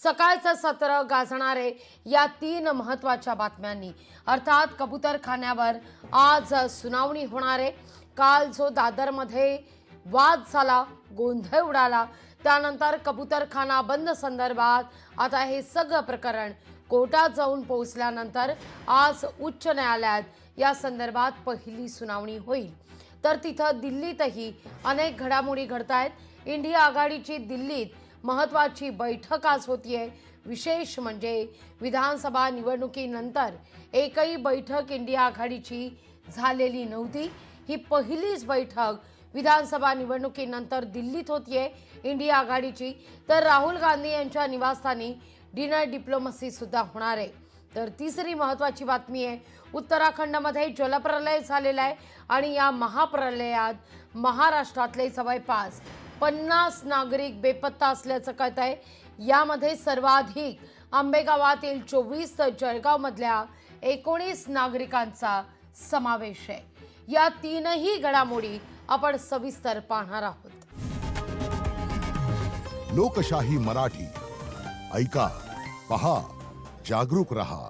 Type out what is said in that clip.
सकाळचं सत्र गाजणारे या 3 महत्त्वाच्या बातम्यांनी, अर्थात कबूतरखान्यावर आज सुनावणी होणार आहे। काल जो दादरमध्ये वाद झाला, गोंधळ उडाला, त्यानंतर कबूतरखाना बंद संदर्भात आता हे सगळं प्रकरण कोर्टात जाऊन पोहोचल्यानंतर आज उच्च न्यायालयात या संदर्भात पहिली सुनावणी होईल। तर तिथं दिल्लीतही अनेक घडामोडी घडतायत। इंडिया आघाडीची दिल्लीत महत्त्वाची बैठक आज होतीये। विशेष म्हणजे विधानसभा निवडणुकीनंतर एकही बैठक इंडिया आघाडीची झालेली नव्हती। ही पहिलीच बैठक विधानसभा निवडणुकीनंतर दिल्लीत होतीये इंडिया आघाडीची। तर राहुल गांधी यांच्या निवासस्थानी डिनर डिप्लोमसी सुद्धा होणार आहे। तर तिसरी महत्त्वाची बातमी आहे, उत्तराखंडमध्ये जलप्रलय झालेला आहे आणि या महाप्रलयात महाराष्ट्रातले जवळपास 50 नागरिक बेपत्ता असल्याचं कळत आहे। यामध्ये सर्वाधिक आंबेगावातील 24 तर जळगावमधल्या 19 नागरिकांचा समावेश आहे। या तीनही घडामोडी आपण सविस्तर पाहणार आहोत। लोकशाही मराठी ऐका, पहा, जागरूक रहा।